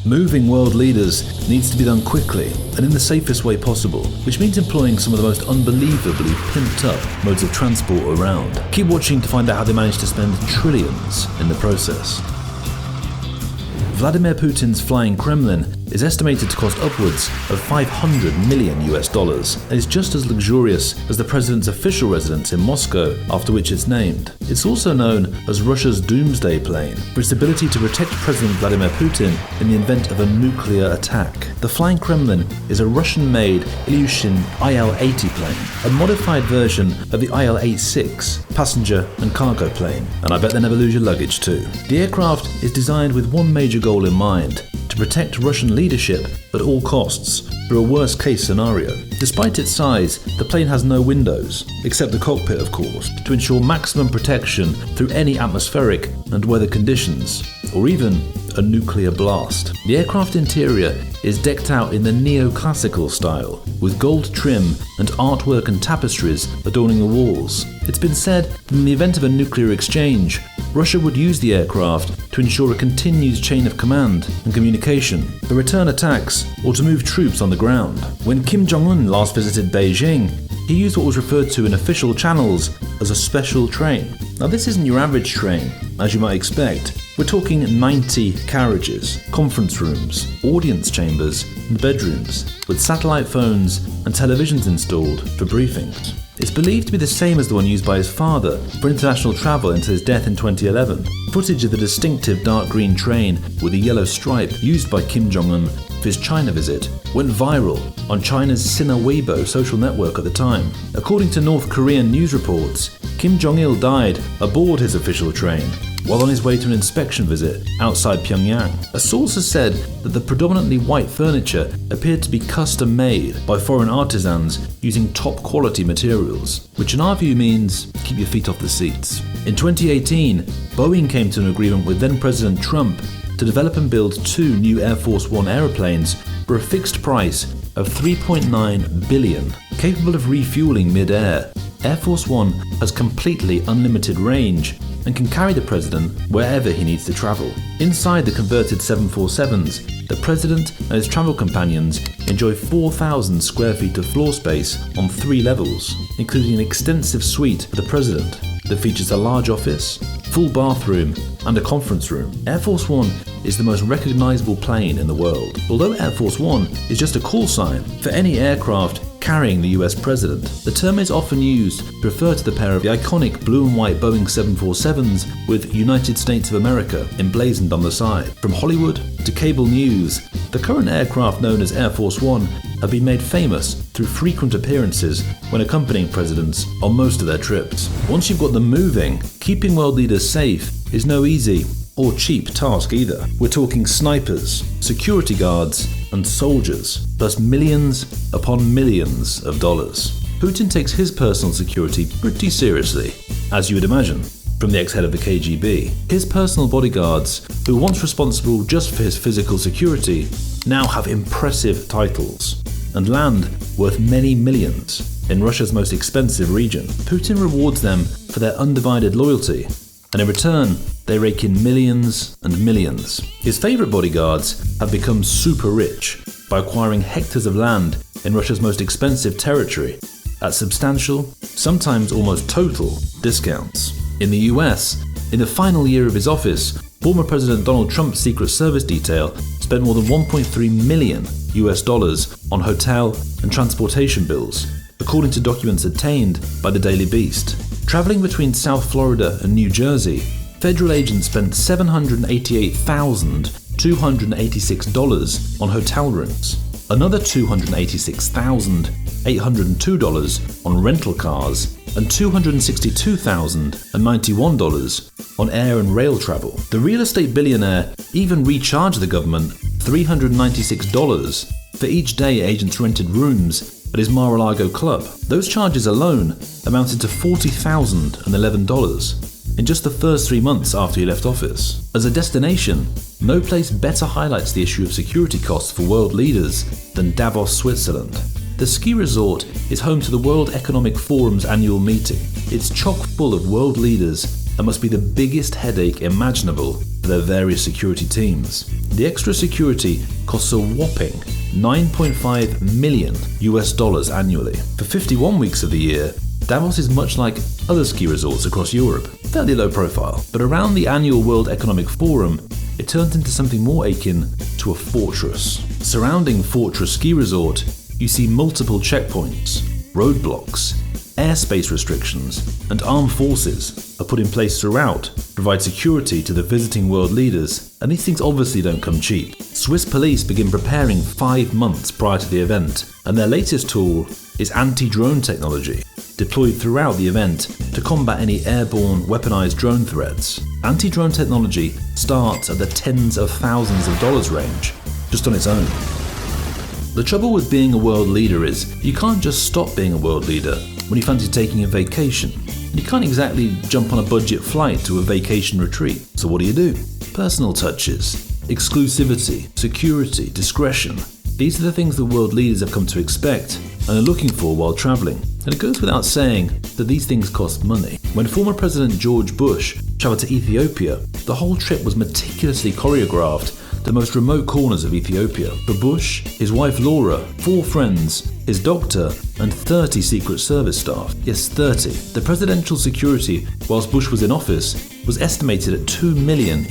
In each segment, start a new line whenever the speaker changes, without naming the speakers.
Moving world leaders needs to be done quickly and in the safest way possible, which means employing some of the most unbelievably pimped up modes of transport around. Keep watching to find out how they managed to spend trillions in the process. Vladimir Putin's flying Kremlin is estimated to cost upwards of $500 million and is just as luxurious as the president's official residence in Moscow, after which it's named. It's also known as Russia's doomsday plane for its ability to protect President Vladimir Putin in the event of a nuclear attack. The flying Kremlin is a Russian-made Ilyushin IL-80 plane, a modified version of the IL-86 passenger and cargo plane, and I bet they never lose your luggage too. The aircraft is designed with one major goal in mind: to protect Russian leadership at all costs through a worst-case scenario. Despite its size, the plane has no windows, except the cockpit of course, to ensure maximum protection through any atmospheric and weather conditions, or even a nuclear blast. The aircraft interior is decked out in the neoclassical style, with gold trim and artwork and tapestries adorning the walls. It's been said that in the event of a nuclear exchange, Russia would use the aircraft to ensure a continued chain of command and communication, for return attacks, or to move troops on the ground. When Kim Jong-un last visited Beijing, he used what was referred to in official channels as a special train. Now this isn't your average train, as you might expect. We're talking 90 carriages, conference rooms, audience chambers and bedrooms, with satellite phones and televisions installed for briefings. It's believed to be the same as the one used by his father for international travel until his death in 2011. Footage of the distinctive dark green train with a yellow stripe used by Kim Jong-un for his China visit went viral on China's Sina Weibo social network at the time. According to North Korean news reports, Kim Jong-il died aboard his official train while on his way to an inspection visit outside Pyongyang. A source has said that the predominantly white furniture appeared to be custom made by foreign artisans using top quality materials, which in our view means keep your feet off the seats. In 2018, Boeing came to an agreement with then President Trump to develop and build 2 new Air Force One aeroplanes for a fixed price of $3.9 billion. Capable of refueling mid-air, Air Force One has completely unlimited range and can carry the president wherever he needs to travel. Inside the converted 747s, the president and his travel companions enjoy 4,000 square feet of floor space on 3 levels, including an extensive suite for the president that features a large office, full bathroom, and a conference room. Air Force One is the most recognizable plane in the world, although Air Force One is just a call sign for any aircraft carrying the US president. The term is often used to refer to the pair of the iconic blue and white Boeing 747s with United States of America emblazoned on the side. From Hollywood to cable news, the current aircraft known as Air Force One have been made famous through frequent appearances when accompanying presidents on most of their trips. Once you've got them moving, keeping world leaders safe is no easy or cheap task either. We're talking snipers, security guards, and soldiers, plus millions upon millions of dollars. Putin takes his personal security pretty seriously, as you would imagine, from the ex-head of the KGB. His personal bodyguards, who were once responsible just for his physical security, now have impressive titles and land worth many millions in Russia's most expensive region. Putin rewards them for their undivided loyalty, and in return, they rake in millions and millions. His favourite bodyguards have become super rich by acquiring hectares of land in Russia's most expensive territory at substantial, sometimes almost total, discounts. In the US, in the final year of his office, former President Donald Trump's Secret Service detail spent more than $1.3 million on hotel and transportation bills, according to documents obtained by the Daily Beast. Traveling between South Florida and New Jersey, federal agents spent $788,286 on hotel rooms, another $286,802 on rental cars, and $262,091 on air and rail travel. The real estate billionaire even recharged the government $396 for each day agents rented rooms at his Mar-a-Lago club. Those charges alone amounted to $40,011 in just the first 3 months after he left office. As a destination, no place better highlights the issue of security costs for world leaders than Davos, Switzerland. The ski resort is home to the World Economic Forum's annual meeting. It's chock full of world leaders and must be the biggest headache imaginable for their various security teams. The extra security costs a whopping $9.5 million annually. For 51 weeks of the year, Davos is much like other ski resorts across Europe, fairly low profile. But around the annual World Economic Forum, it turns into something more akin to a fortress. Surrounding Fortress Ski Resort, you see multiple checkpoints, roadblocks, airspace restrictions, and armed forces are put in place throughout to provide security to the visiting world leaders, and these things obviously don't come cheap. Swiss police begin preparing 5 months prior to the event, and their latest tool is anti-drone technology, deployed throughout the event to combat any airborne, weaponized drone threats. Anti-drone technology starts at the tens of thousands of dollars range, just on its own. The trouble with being a world leader is you can't just stop being a world leader when you fancy taking a vacation. You can't exactly jump on a budget flight to a vacation retreat. So what do? Personal touches, exclusivity, security, discretion. These are the things that world leaders have come to expect and are looking for while traveling. And it goes without saying that these things cost money. When former President George Bush traveled to Ethiopia, the whole trip was meticulously choreographed to the most remote corners of Ethiopia. For Bush, his wife Laura, 4 friends, his doctor, and 30 Secret Service staff. Yes, 30. The presidential security, whilst Bush was in office, was estimated at $2 million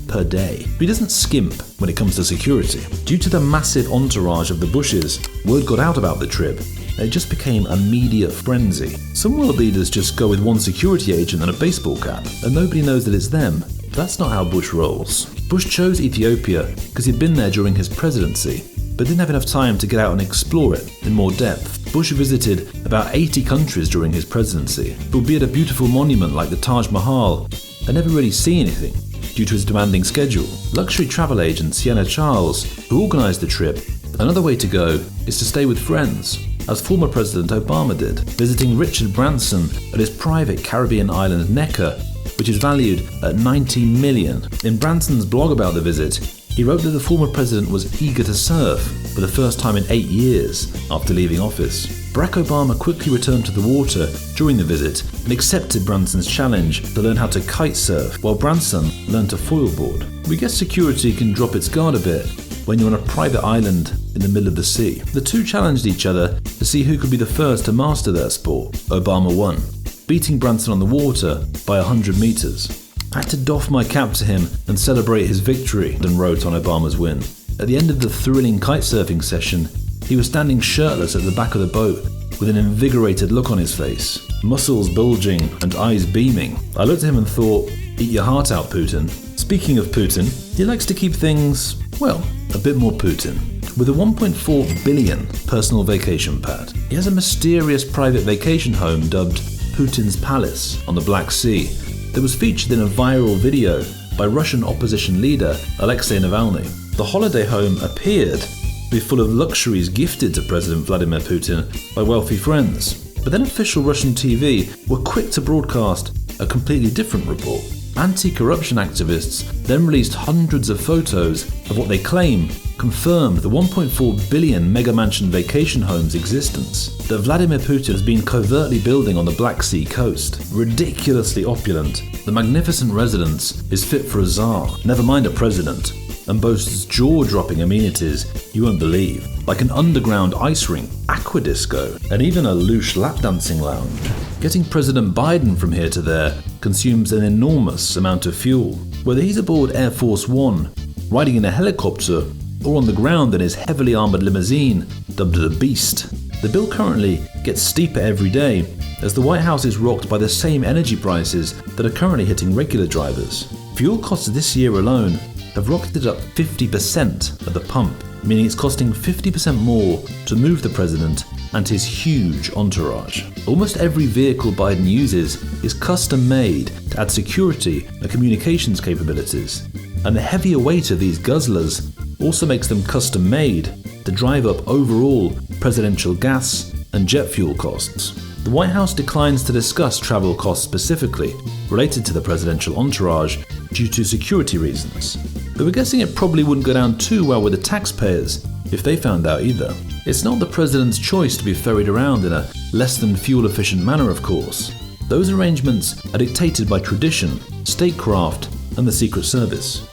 per day. But he doesn't skimp when it comes to security. Due to the massive entourage of the Bushes, word got out about the trip, and it just became a media frenzy. Some world leaders just go with one security agent and a baseball cap, and nobody knows that it's them. But that's not how Bush rolls. Bush chose Ethiopia because he'd been there during his presidency, but didn't have enough time to get out and explore it in more depth. Bush visited about 80 countries during his presidency, but be at a beautiful monument like the Taj Mahal and never really see anything due to his demanding schedule. Luxury travel agent Sienna Charles, who organised the trip, another way to go is to stay with friends, as former President Obama did, visiting Richard Branson at his private Caribbean island Necker, which is valued at $19 million. In Branson's blog about the visit, he wrote that the former president was eager to surf for the first time in 8 years after leaving office. Barack Obama quickly returned to the water during the visit and accepted Branson's challenge to learn how to kite surf, while Branson learned to foilboard. We guess security can drop its guard a bit when you're on a private island in the middle of the sea. The two challenged each other to see who could be the first to master their sport. Obama won, beating Branson on the water by 100 meters. I had to doff my cap to him and celebrate his victory, and wrote on Obama's win. At the end of the thrilling kitesurfing session, he was standing shirtless at the back of the boat with an invigorated look on his face, muscles bulging and eyes beaming. I looked at him and thought, eat your heart out, Putin. Speaking of Putin, he likes to keep things, well, a bit more Putin. With a $1.4 billion personal vacation pad, he has a mysterious private vacation home dubbed Putin's Palace on the Black Sea that was featured in a viral video by Russian opposition leader Alexei Navalny. The holiday home appeared to be full of luxuries gifted to President Vladimir Putin by wealthy friends. But then official Russian TV were quick to broadcast a completely different report. Anti-corruption activists then released hundreds of photos of what they claim confirmed the $1.4 billion mega mansion vacation home's existence that Vladimir Putin has been covertly building on the Black Sea coast. Ridiculously opulent, the magnificent residence is fit for a czar, never mind a president, and boasts jaw-dropping amenities you won't believe, like an underground ice rink, aqua disco, and even a louche lap dancing lounge. Getting President Biden from here to there consumes an enormous amount of fuel. Whether he's aboard Air Force One, riding in a helicopter, or on the ground in his heavily armoured limousine, dubbed the Beast, the bill currently gets steeper every day as the White House is rocked by the same energy prices that are currently hitting regular drivers. Fuel costs this year alone have rocketed up 50% at the pump, meaning it's costing 50% more to move the president and his huge entourage. Almost every vehicle Biden uses is custom made to add security and communications capabilities, and the heavier weight of these guzzlers also makes them custom made to drive up overall presidential gas and jet fuel costs. The White House declines to discuss travel costs specifically related to the presidential entourage due to security reasons, but we're guessing it probably wouldn't go down too well with the taxpayers if they found out either. It's not the president's choice to be ferried around in a less than fuel efficient manner, of course. Those arrangements are dictated by tradition, statecraft, and the Secret Service.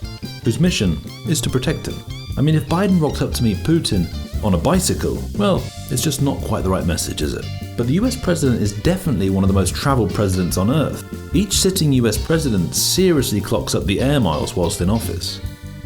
whose mission is to protect him. I mean, if Biden rocked up to meet Putin on a bicycle, well, it's just not quite the right message, is it? But the US president is definitely one of the most travelled presidents on earth. Each sitting US president seriously clocks up the air miles whilst in office.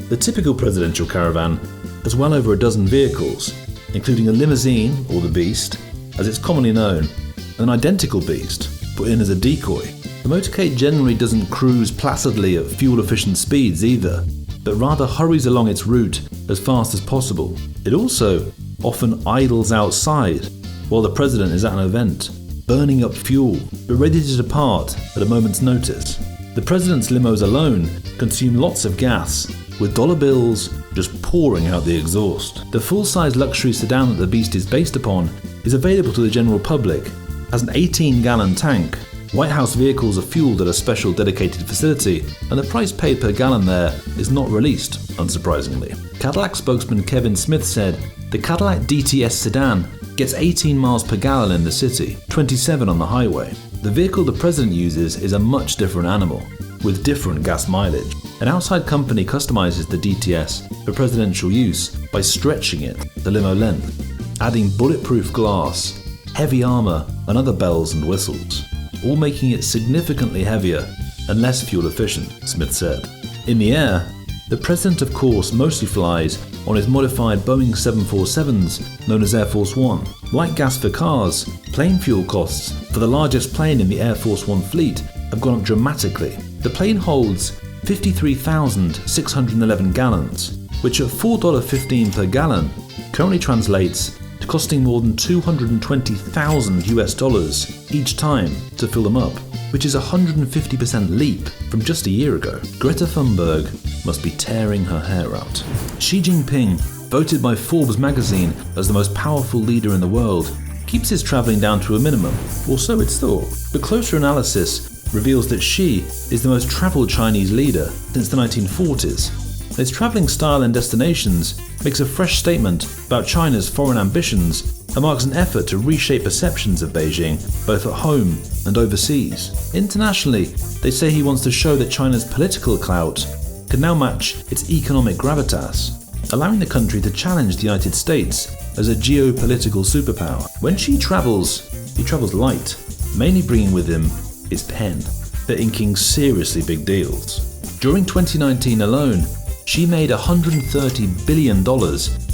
The typical presidential caravan has well over a dozen vehicles, including a limousine, or the Beast, as it's commonly known, and an identical Beast, put in as a decoy. The motorcade generally doesn't cruise placidly at fuel-efficient speeds either, but rather hurries along its route as fast as possible. It also often idles outside while the president is at an event, burning up fuel, but ready to depart at a moment's notice. The president's limos alone consume lots of gas, with dollar bills just pouring out the exhaust. The full-size luxury sedan that the Beast is based upon is available to the general public, has an 18-gallon tank. White House vehicles are fueled at a special dedicated facility, and the price paid per gallon there is not released, unsurprisingly. Cadillac spokesman Kevin Smith said, "The Cadillac DTS sedan gets 18 miles per gallon in the city, 27 on the highway. The vehicle the president uses is a much different animal, with different gas mileage. An outside company customizes the DTS for presidential use by stretching it the limo length, adding bulletproof glass, heavy armor, and other bells and whistles, all making it significantly heavier and less fuel efficient," Smith said. In the air, the president of course mostly flies on his modified Boeing 747s known as Air Force One. Like gas for cars, plane fuel costs for the largest plane in the Air Force One fleet have gone up dramatically. The plane holds 53,611 gallons, which at $4.15 per gallon currently translates to costing more than $220,000 each time to fill them up, which is a 150% leap from just a year ago. Greta Thunberg must be tearing her hair out. Xi Jinping, voted by Forbes magazine as the most powerful leader in the world, keeps his travelling down to a minimum, or so it's thought. But closer analysis reveals that Xi is the most travelled Chinese leader since the 1940s. His travelling style and destinations makes a fresh statement about China's foreign ambitions and marks an effort to reshape perceptions of Beijing both at home and overseas. Internationally, they say he wants to show that China's political clout can now match its economic gravitas, allowing the country to challenge the United States as a geopolitical superpower. When Xi travels, he travels light, mainly bringing with him his pen for inking seriously big deals. During 2019 alone, Xi made $130 billion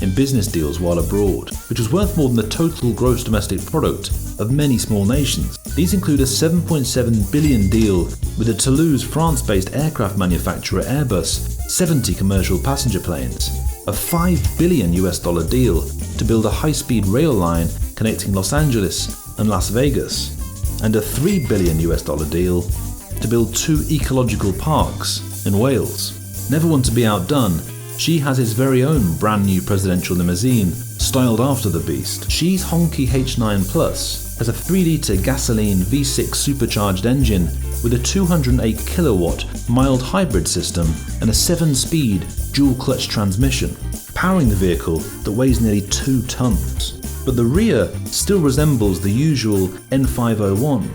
in business deals while abroad, which was worth more than the total gross domestic product of many small nations. These include a $7.7 billion deal with the Toulouse, France-based aircraft manufacturer Airbus 70 commercial passenger planes, a $5 billion deal to build a high-speed rail line connecting Los Angeles and Las Vegas, and a $3 billion deal to build 2 ecological parks in Wales. Never one to be outdone, Xi has his very own brand new presidential limousine, styled after the Beast. Xi's honky H9 Plus has a 3-litre gasoline V6 supercharged engine with a 208 kilowatt mild hybrid system and a 7-speed dual-clutch transmission, powering the vehicle that weighs nearly 2 tons. But the rear still resembles the usual N501,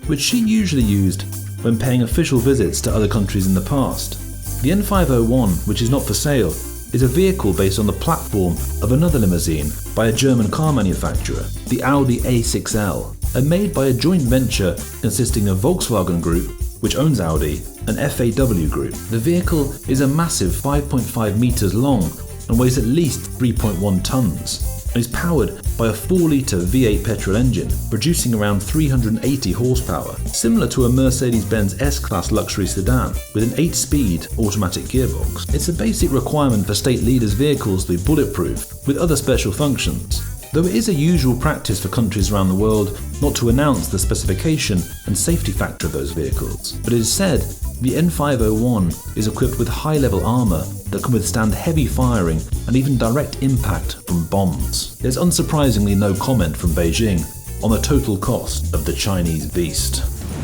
which Xi usually used when paying official visits to other countries in the past. The N501, which is not for sale, is a vehicle based on the platform of another limousine by a German car manufacturer, the Audi A6L, and made by a joint venture consisting of Volkswagen Group, which owns Audi, and FAW Group. The vehicle is a massive 5.5 meters long and weighs at least 3.1 tons, and is powered by a 4-litre V8 petrol engine, producing around 380 horsepower, similar to a Mercedes-Benz S-Class luxury sedan, with an 8-speed automatic gearbox. It's a basic requirement for state leaders' vehicles to be bulletproof, with other special functions, though it is a usual practice for countries around the world not to announce the specification and safety factor of those vehicles. But it is said the N501 is equipped with high-level armour that can withstand heavy firing and even direct impact from bombs. There's unsurprisingly no comment from Beijing on the total cost of the Chinese Beast.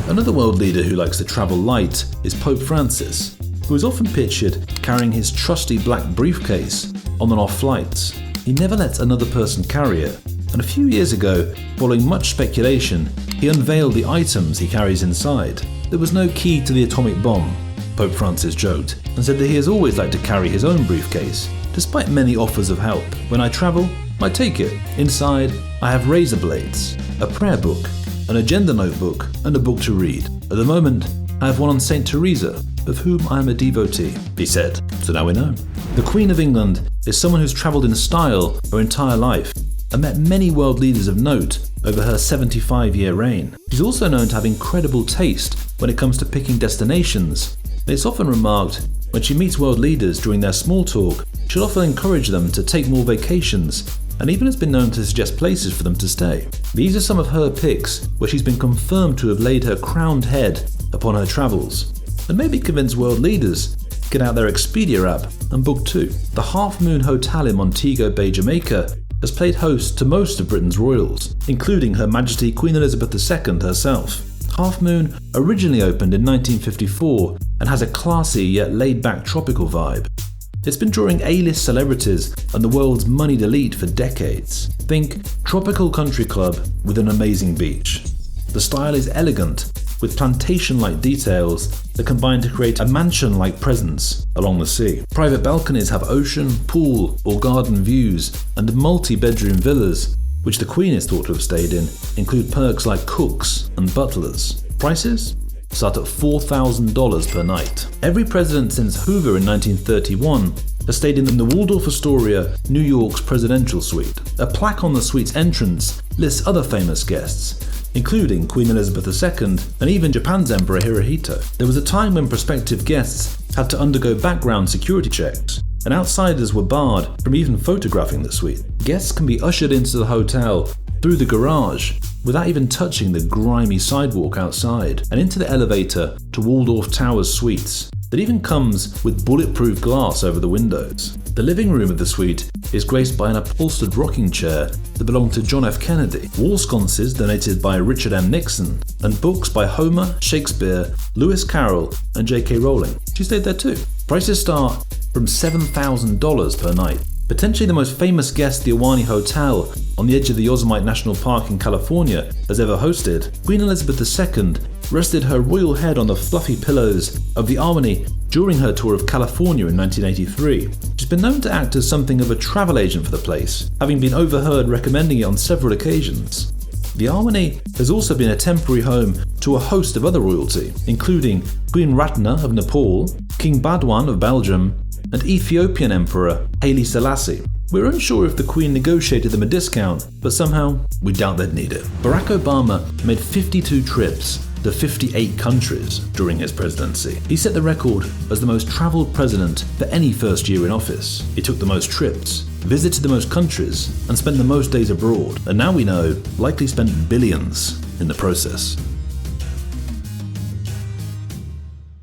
Another world leader who likes to travel light is Pope Francis, who is often pictured carrying his trusty black briefcase on and off flights. He never lets another person carry it, and a few years ago, following much speculation, he unveiled the items he carries inside. There was no key to the atomic bomb, Pope Francis joked, and said that he has always liked to carry his own briefcase, despite many offers of help. When I travel, I take it. Inside, I have razor blades, a prayer book, an agenda notebook, and a book to read. At the moment, I have one on Saint Teresa, of whom I am a devotee, he said. So now we know. The Queen of England is someone who's travelled in style her entire life and met many world leaders of note over her 75-year reign. She's also known to have incredible taste when it comes to picking destinations, and it's often remarked when she meets world leaders during their small talk, she'll often encourage them to take more vacations, and even has been known to suggest places for them to stay. These are some of her picks where she's been confirmed to have laid her crowned head upon her travels, and maybe convince world leaders to get out their Expedia app and book too. The Half Moon Hotel in Montego Bay, Jamaica has played host to most of Britain's royals, including Her Majesty Queen Elizabeth II herself. Half Moon originally opened in 1954 and has a classy yet laid-back tropical vibe. It's been drawing A-list celebrities and the world's moneyed elite for decades. Think tropical country club with an amazing beach. The style is elegant, with plantation-like details that combine to create a mansion-like presence along the sea. Private balconies have ocean, pool, or garden views, and multi-bedroom villas, which the Queen is thought to have stayed in, include perks like cooks and butlers. Prices start at $4,000 per night. Every president since Hoover in 1931 has stayed in the Waldorf Astoria, New York's presidential suite. A plaque on the suite's entrance lists other famous guests, including Queen Elizabeth II and even Japan's Emperor Hirohito. There was a time when prospective guests had to undergo background security checks, and outsiders were barred from even photographing the suite. Guests can be ushered into the hotel through the garage without even touching the grimy sidewalk outside, and into the elevator to Waldorf Towers suites that even comes with bulletproof glass over the windows. The living room of the suite is graced by an upholstered rocking chair that belonged to John F. Kennedy, wall sconces donated by Richard M. Nixon, and books by Homer, Shakespeare, Lewis Carroll, and J.K. Rowling. She stayed there too. Prices start from $7,000 per night. Potentially the most famous guest the Ahwahnee Hotel on the edge of the Yosemite National Park in California has ever hosted, Queen Elizabeth II rested her royal head on the fluffy pillows of the Ahwahnee during her tour of California in 1983. She's been known to act as something of a travel agent for the place, having been overheard recommending it on several occasions. The Ahwahnee has also been a temporary home to a host of other royalty, including Queen Ratna of Nepal, King Badwan of Belgium, and Ethiopian Emperor Haile Selassie. We're unsure if the Queen negotiated them a discount, but somehow we doubt they'd need it. Barack Obama made 52 trips to 58 countries during his presidency. He set the record as the most travelled president for any first year in office. He took the most trips, visited the most countries, and spent the most days abroad, and now we know likely spent billions in the process.